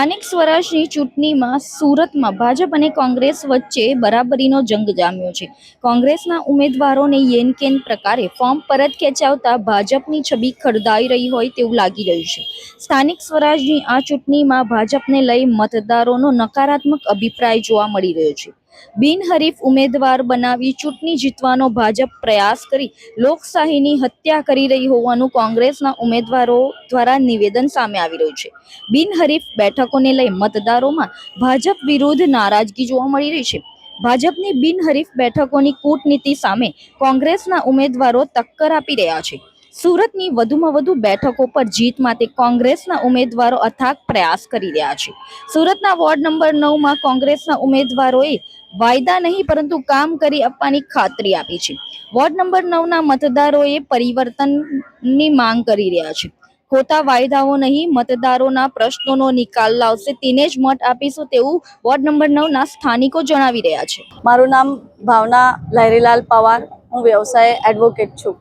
સ્થાનિક સ્વરાજની ચૂંટણીમાં સુરતમાં ભાજપ અને કોંગ્રેસ વચ્ચે બરાબરીનો જંગ જામ્યો છે. કોંગ્રેસના ઉમેદવારોને યેનકેન પ્રકારે ફોર્મ પરત ખેંચાવતા ભાજપની છબી ખરદાઈ રહી હોય તેવું લાગી રહ્યું છે. સ્થાનિક સ્વરાજની આ ચૂંટણીમાં ભાજપને લઈ મતદારોનો નકારાત્મક અભિપ્રાય જોવા મળી રહ્યો છે. બિનહરીફ ઉમેદવાર બનાવી ચૂંટણી જીતવાનો ભાજપ પ્રયાસ કરી લોકશાહીની હત્યા કરી રહી હોવાનું કોંગ્રેસના ઉમેદવારો દ્વારા નિવેદન સામે આવી રહ્યું છે. બિનહરીફ બેઠકોને લઈ મતદારોમાં ભાજપ વિરુદ્ધ નારાજગી જોવા મળી રહી છે. ભાજપની બિનહરીફ બેઠકોની કૂટનીતિ સામે કોંગ્રેસના ઉમેદવારો ટક્કર આપી રહ્યા છે. સુરતની વધુમાં વધુ બેઠકો પર જીત માટે કોંગ્રેસના ઉમેદવારો અથાગ પ્રયાસ કરી રહ્યા છે. સુરતના વોર્ડ નંબર 9માં કોંગ્રેસના ઉમેદવારોએ વાયદા નહીં પરંતુ કામ કરી આપવાની ખાતરી આપી છે. વોર્ડ નંબર 9ના મતદારોએ પરિવર્તનની માંગ કરી રહ્યા છે. ખોટા વાયદાઓ નહીં, મતદારોના પ્રશ્નોનો નિકાલ લાવશે તેને જ મત આપીશું તેવું વોર્ડ નંબર 9ના સ્થાનિકો જણાવી રહ્યા છે. મારું નામ ભાવના લહેરીલાલ પવાર, હું વ્યવસાય એડવોકેટ છું.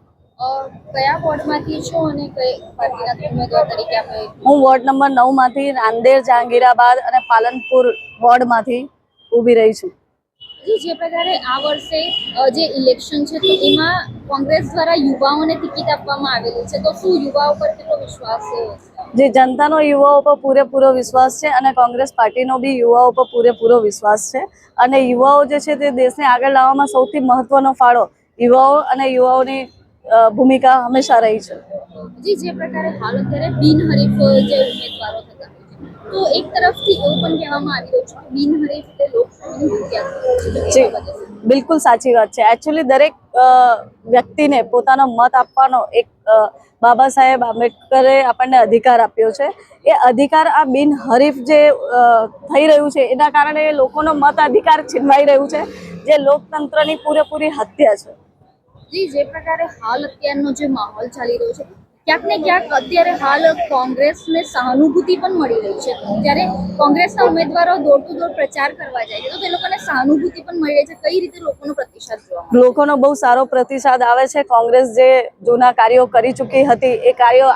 કયા વોર્ડમાંથી છો અને કઈ પાર્ટીના ઉમેદવાર તરીકે આપણે? હું વોર્ડ નંબર 9માંથી નાંદેડ, જહાંગીરાબાદ અને પાલનપુર વોર્ડમાંથી ઊભી રહી છું. જે પ્રકારે આ વર્ષે જે ઇલેક્શન છે તો એમાં કોંગ્રેસ દ્વારા યુવાઓને ટિકિટ આપવામાં આવેલી છે, તો શું યુવાઓ પર કેટલો વિશ્વાસ છે? જે જનતાનો યુવાઓ પર પૂરેપૂરો વિશ્વાસ છે અને કોંગ્રેસ પાર્ટીનો બી યુવાઓ પર પૂરેપૂરો વિશ્વાસ છે. અને યુવાઓ જે છે તે દેશને આગળ લાવવામાં સૌથી મહત્વનો ફાળો યુવાઓ અને યુવાઓની ભૂમિકા હંમેશા રહી છે. જે પ્રકારે હાલ અત્યારે બિનહરીફ જે ઉમેદવારો થતા હોય છે, તો એક તરફથી એવું પણ કહેવામાં આવી રહ્યું છે કે બિનહરીફ એટલે લોકશાહીની હત્યા છે. બિલકુલ સાચી વાત છે. એકચ્યુઅલી દરેક વ્યક્તિને પોતાનો મત આપવાનો એક બાબા સાહેબ આંબેડકરે આપણને અધિકાર આપ્યો છે. એ અધિકાર આ બિનહરીફ જે થઈ રહ્યું છે એના કારણે લોકોનો મત અધિકાર છીનવાઈ રહ્યું છે, જે લોકતંત્રની પૂરેપૂરી હત્યા છે. જે પ્રકારે હાલ અત્યારનો જે માહોલ ચાલી રહ્યો છે, ક્યાંક ને ક્યાંક અત્યારે હાલ કોંગ્રેસને સહાનુભૂતિ પણ મળી રહી છે. જ્યારે કોંગ્રેસના ઉમેદવારો દોર ટુ દોર પ્રચાર કરવા જાય છે તો તે લોકોને સહાનુભૂતિ પણ મળી રહી છે. કઈ રીતે લોકોનો પ્રતિસાદ જોવા મળે? લોકોનો બહુ સારો પ્રતિસાદ આવે છે. કોંગ્રેસ જે જૂના કાર્યો કરી ચૂકી હતી એ કાર્યો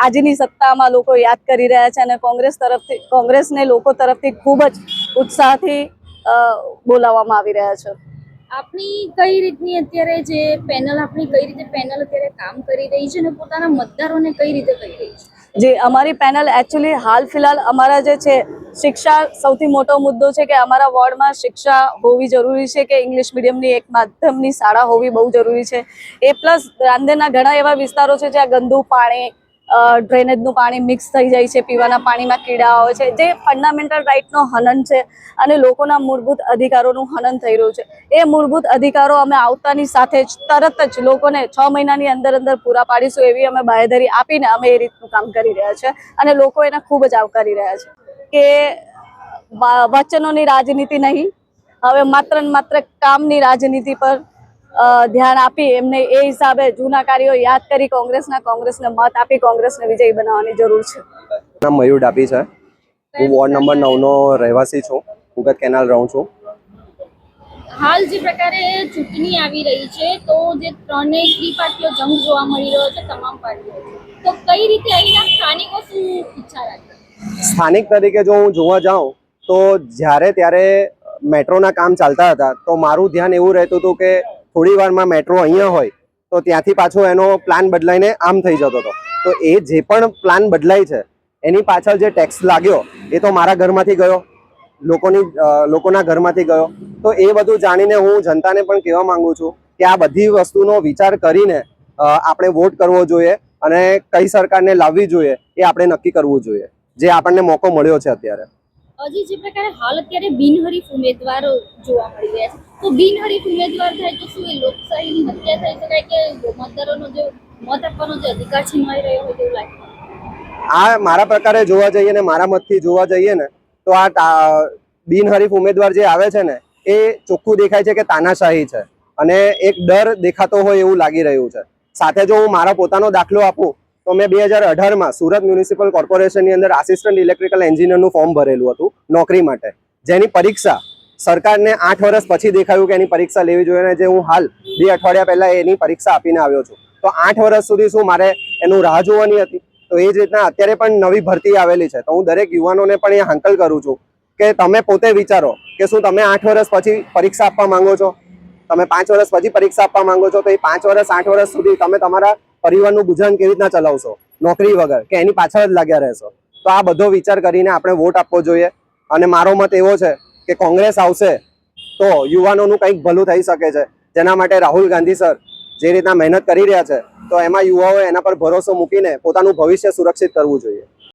આજની સત્તામાં લોકો યાદ કરી રહ્યા છે અને કોંગ્રેસને લોકો તરફથી ખૂબ જ ઉત્સાહથી બોલાવવામાં આવી રહ્યા છે. આપની કઈ રીતની અત્યારે જે પેનલ અત્યારે કામ કરી રહી છે અને પોતાના મતદારોને કઈ રીતે કરી રહી છે? જે અમારી પેનલ એકચ્યુઅલી હાલ ફિલહાલ અમારા જે છે શિક્ષા સૌથી મોટો મુદ્દો છે કે અમારા વોર્ડમાં શિક્ષા હોવી જરૂરી છે, કે ઇંગ્લિશ મીડિયમની એક માધ્યમની શાળા હોવી બહુ જરૂરી છે. એ પ્લસ રાંદેરના ઘણા એવા વિસ્તારો છે જ્યાં ગંદુ પાણી, ડ્રેનેજનું પાણી મિક્સ થઈ જાય છે, પીવાના પાણીમાં કીડા આવે છે, જે ફંડામેન્ટલ રાઇટનો હનન છે અને લોકોના મૂળભૂત અધિકારોનું હનન થઈ રહ્યું છે. એ મૂળભૂત અધિકારો અમે આવતાની સાથે જ તરત જ લોકોને 6 મહિનાની અંદર પૂરા પાડીશું એવી અમે બાંહેધરી આપીને અમે એ રીતનું કામ કરી રહ્યા છે અને લોકો એને ખૂબ જ આવકારી રહ્યા છે. કે વચનોની રાજનીતિ નહીં, હવે માત્ર ને માત્ર કામની રાજનીતિ પર ધ્યાન આપી એમને એ હિસાબે જૂના કાર્યો યાદ કરી કોંગ્રેસને મત આપી કોંગ્રેસને વિજયી બનાવવાની જરૂર છે. નામ મયુર ડાપી છે. હું વોર્ડ નંબર 9નો રહેવાસી છું. ઉગત કેનાલ રહું છું. હાલ જે પ્રકારે ચૂંટણી આવી રહી છે તો જે ત્રણેય ત્રિપાર્ટીઓ જંગ જોવા મળી રહ્યો છે તમામ પાર્ટીઓ, તો કઈ રીતે અહીંના સ્થાનિકો શું ઈચ્છા રાખે? સ્થાનિક તરીકે જો હું જોવા જાઉં તો જ્યારે ત્યારે મેટ્રોના કામ ચાલતા હતા તો મારું ધ્યાન એવું રહેતું હતું કે થોડી વારમાં મેટ્રો અહીંયા હોય તો ત્યાંથી પાછો એનો પ્લાન બદલાઈને આમ થઈ જતો હતો. તો એ જે પણ પ્લાન બદલાય છે એની પાછળ જે ટેક્સ લાગ્યો એ તો મારા ઘરમાંથી ગયો, લોકોના ઘરમાંથી ગયો. તો એ બધું જાણીને હું જનતાને પણ કહેવા માંગુ છું કે આ બધી વસ્તુનો વિચાર કરીને આપણે વોટ કરવો જોઈએ અને કઈ સરકારને લાવવી જોઈએ એ આપણે નક્કી કરવું જોઈએ, જે આપણને મોકો મળ્યો છે અત્યારે. હજી જે પ્રકારે હાલ અત્યારે બિનહરીફ ઉમેદવારો જોવા મળી રહ્યા છે, તો બિનહરીફ ઉમેદવાર થાય તો શું એ લોકશાહીની હત્યા થઈ શકાય કે મતદારોનો જે મત આપવાનો જે અધિકાર છીનવાઈ રહ્યો હોય તેવું લાગે? આ મારા પ્રકારે જોવા જઈએ ને મારા મતથી જોવા જઈએ ને તો આ બિનહરીફ ઉમેદવાર જે આવે છે ને એ ચોખ્ખું દેખાય છે કે તાનાશાહી છે અને એક ડર દેખાતો હોય એવું લાગી રહ્યું છે. સાથે જો હું મારા પોતાનો દાખલો આપું તો મેં 2018માં સુરત મ્યુનિસિપલ કોર્પોરેશનની અંદર આસિસ્ટન્ટ ઇલેક્ટ્રિકલ એન્જિનિયરનું ફોર્મ ભરેલું હતું નોકરી માટે, જેની પરીક્ષા સરકારને 8 વર્ષ પછી દેખાયું કે એની પરીક્ષા લેવી જોઈએ અને જે હું હાલ 2 અઠવાડિયા પહેલા એની પરીક્ષા આપીને આવ્યો છું. તો 8 વર્ષ સુધી શું મારે એનું રાહ જોવાની હતી? તો એ જ રીતના અત્યારે પણ નવી ભરતી આવેલી છે, તો હું દરેક યુવાનોને પણ એ હાંકલ કરું છું કે તમે પોતે વિચારો કે શું તમે 8 વર્ષ પછી પરીક્ષા આપવા માંગો છો, તમે 5 વર્ષ પછી પરીક્ષા આપવા માંગો છો, તો એ 5 વર્ષ 8 વર્ષ સુધી તમે તમારા પરિવારનું ગુજરાન કેવી રીતના ચલાવશો નોકરી વગર, કે એની પાછળ જ લાગ્યા રહેશો? તો આ બધો વિચાર કરીને આપણે વોટ આપવો જોઈએ. અને મારો મત એવો છે કે કોંગ્રેસ આવશે તો યુવાનોનું કંઈક ભલું થઈ શકે છે, જેના માટે રાહુલ ગાંધી સર જે રીતના મહેનત કરી રહ્યા છે તો એમાં યુવાઓએ એના પર ભરોસો મૂકીને પોતાનું ભવિષ્ય સુરક્ષિત કરવું જોઈએ.